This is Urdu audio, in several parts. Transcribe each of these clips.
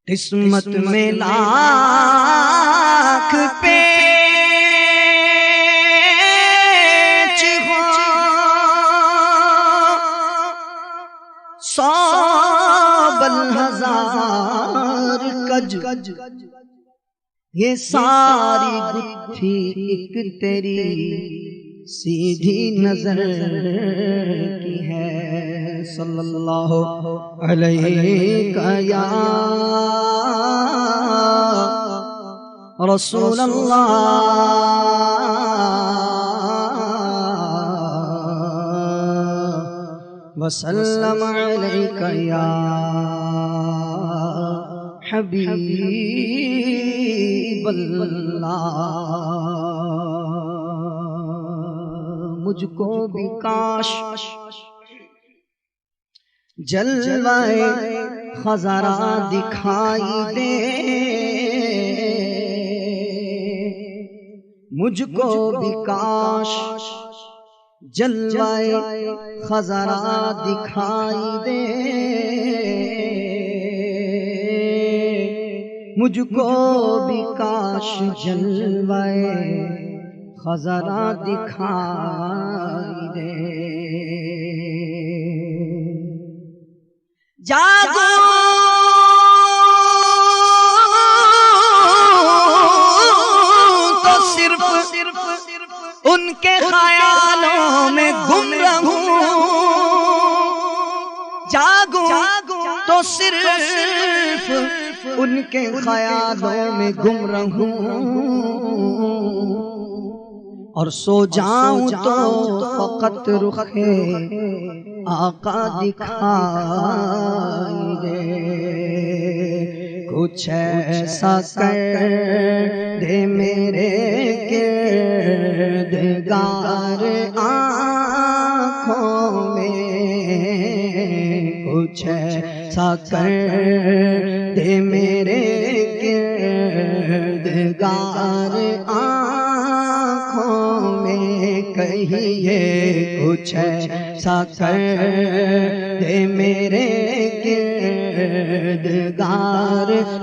قسمت میں لاکھ پیچ ہو، سو بل ہزار کج، یہ ساری گتھی ایک تیری سیدھی نظر کی ہے۔ صلی اللہ علیہ یا رسول اللہ وسلم علیک یا حبیب اللہ۔ مجھ کو بھی کاش جلوہ خضرا دکھائی دے، مجھ کو بھی کاش جلوہ خضرا دکھائی دے، مجھ کو بھی کاش جلوہ خضرا دکھائی دے۔ جاگو تو صرف ان کے خیالوں میں گم رہوں، جاگو تو صرف ان کے خیالوں میں گم رہوں، اور سو جاؤں تو فقط رخ آقا دکھائی دے۔ کچھ ایسا کر دے میرے کردگار آنکھوں میں، کچھ ایسا کر دے میرے کردگار آنکھوں میں، کہیے کچھ ایسا کر دے میرے کردگار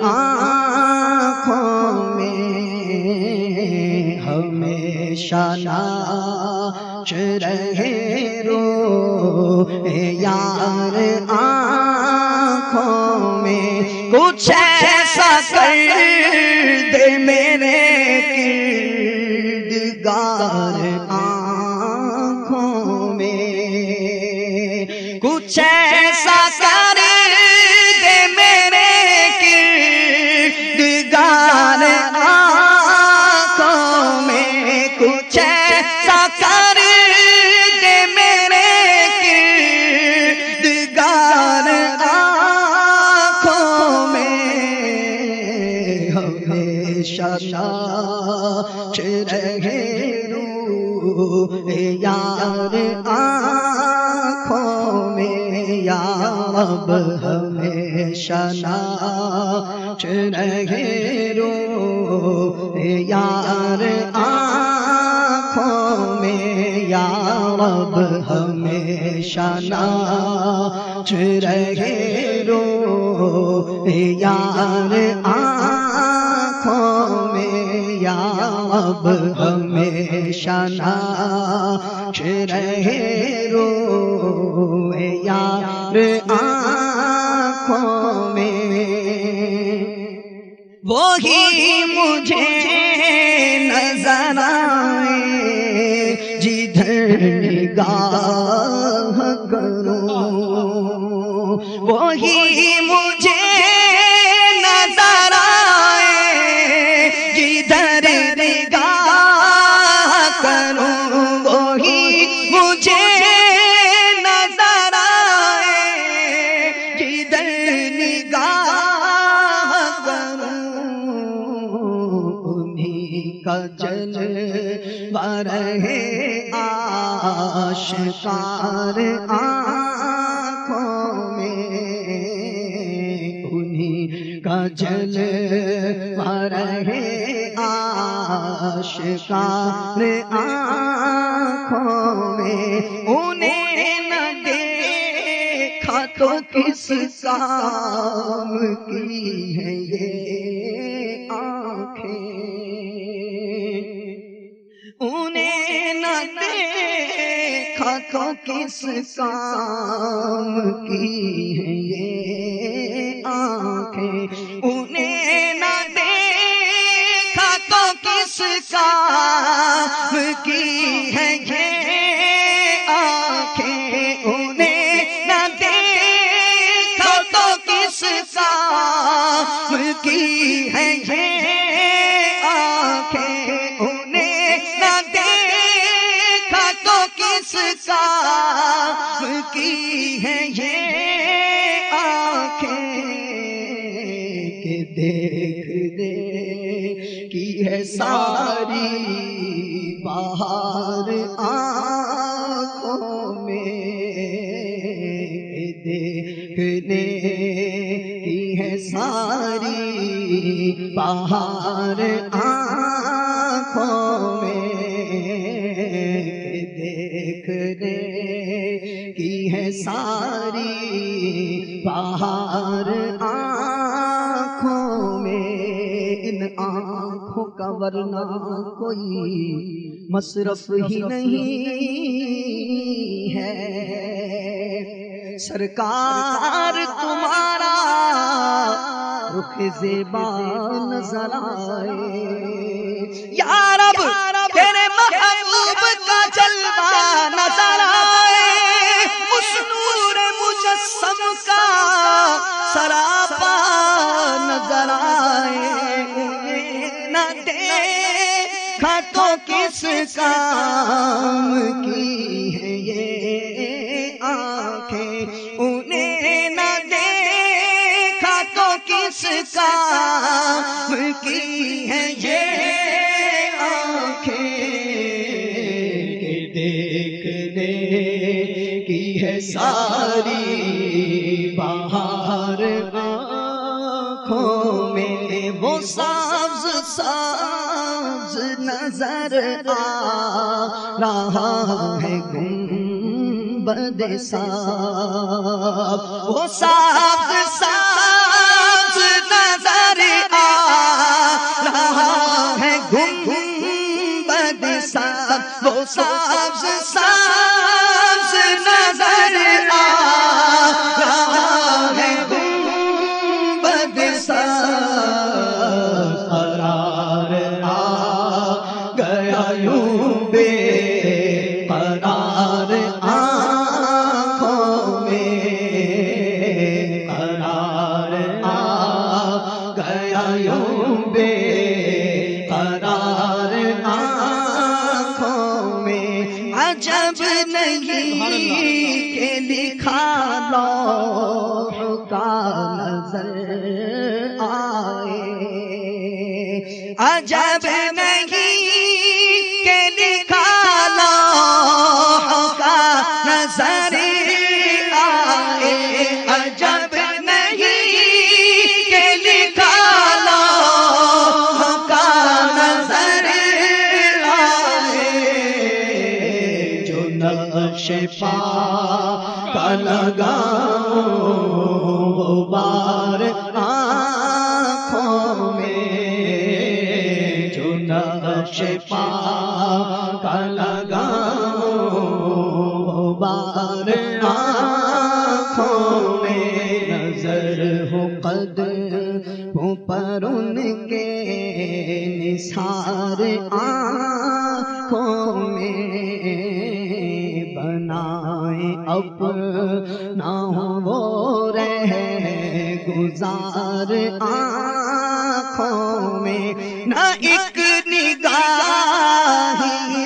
آنکھوں میں، ہمیشہ ناچ رہے روح یار آنکھوں میں، کچھ ایسا کر دے میرے کردگار آنکھوں میں، کچھ ایسا کر دے میرے کردگار آنکھوں میں، کچھ ایسا کر دے میرے کردگار آنکھوں میں، ہمیشہ ناچ رہے روح یار آنکھوں میں، یا رب ہمیشہ ناچ رہے روح یار آنکھوں میں، یا رب ہمیشہ ناچ رہے روح یار آنکھوں میں، یا رب ہمیشہ ناچ رہے روح یار آنکھوں میں، وہی مجھے نظر آئے جدھر نگاہ کروں، وہی مجھے نظر آئے جدھر نگاہ کروں، وہی مجھے نظر آئے جدھر نگاہ کروں، انہیں کا جلوہ رہے آشکار آنکھوں میں، انہیں کا جلوہ رہے آشکار آنکھوں میں، انہیں نہ دیکھا تو کس کام کی ہے یہ آنکھیں، انہیں نہ دیکھا تو کس کام کی ہے یہ آنکھیں، انہیں نہ دیکھا تو کس کام کی ہے یہ آنکھیں، انہیں نہ دیکھا تو کس کام کی ہے یہ آنکھیں، انہیں نہ دیکھا تو کس کام کی ہے یہ آنکھیں، کہ دیکھ دے کی ہے ساری بہار آنکھوں میں، دیکھنے کی ہے ساری بہار آنکھوں میں، دیکھنے کی ہے ساری بہار آنکھوں میں، ان آنکھوں کا ورنہ کوئی مصرف ہی نہیں ہے، سرکار تمہارا رخ زیبا نظر آئے، یا رب تیرے محبوب کا جلوہ نظر آئے، اس نور مجسم کا سراپا نظر آئے، انہیں نہ دیکھا تو کس کام کی ہے یہ آنکھیں، انہیں نہ دیکھا تو کس کام کی ہے یہ آنکھیں، کہ دیکھنے کی ہے ساری بہار آنکھوں میں، وہ سبز سبز نظر آ رہا ہے گنبد صاف، وہ سبز سبز نظر آ رہا ہے گنبد صاف، وہ سبز سبز نظر آ رہا ہے گنبد صاف، قرار آ گیا یوں بے قرار آنکھوں میں، قرار آ گیا یوں بے قرار آنکھوں میں، عجب نہیں کہ لکھا لوح کا نظر آئے، عجب نہیں کہ لکھا لوح کا نظر آئے، عجب نہیں کہ لکھا لوح کا نظر آئے، جو نقش پا کا لگاؤں غبار آنکھوں میں، جو نقش پا کا لگاؤں غبار آنکھوں میں، نظر ہو قدموں پر ان کے نثار آنکھوں میں، بنائے اپنا وہ رہ گزار آنکھوں میں، نہ ایک نگاہ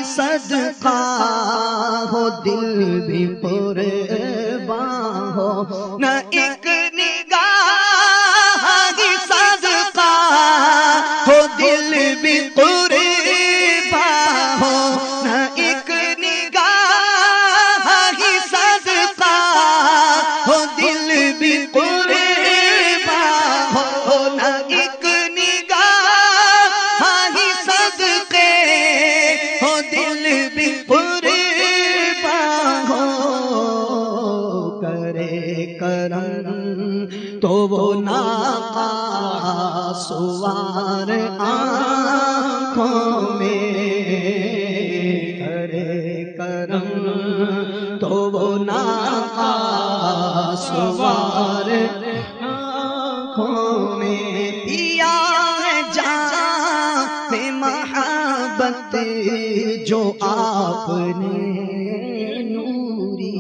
صدقہ ہو دل بھی قربان ہو، نہ ایک نگاہ صدقہ ہو دل بھی قربان ہو، نہ ایک نگاہ صدقہ ہو دل بھی قربان ہو، نہ ایک نگاہ صدقے ہو دل بھی قربان ہو، کرے کرم تو وہ ناقا سوار آنکھوں میں، کرے کرم تو وہ ناقا سوار آنکھوں میں، پیا جام محبت جو آپ نے نوری،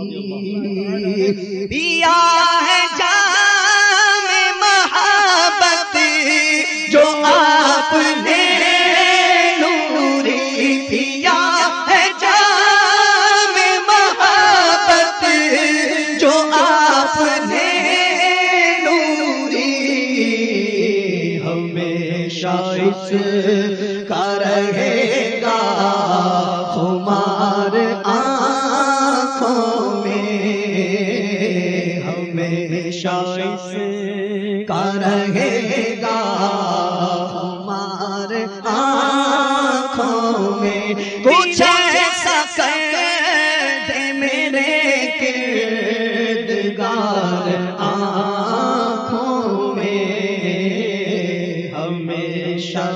پیا ہے جام محبت جو آپ نے نوری، پیا ہے جام محبت جو آپ نے نوری، ہمیشہ اس کا رہے گا خمار آنکھوں میں، ہمیشہ اس کا رہے گا خمار آنکھوں میں، کچھ ایسا کر دے میرے کردگار آنکھوں میں، ہمیشہ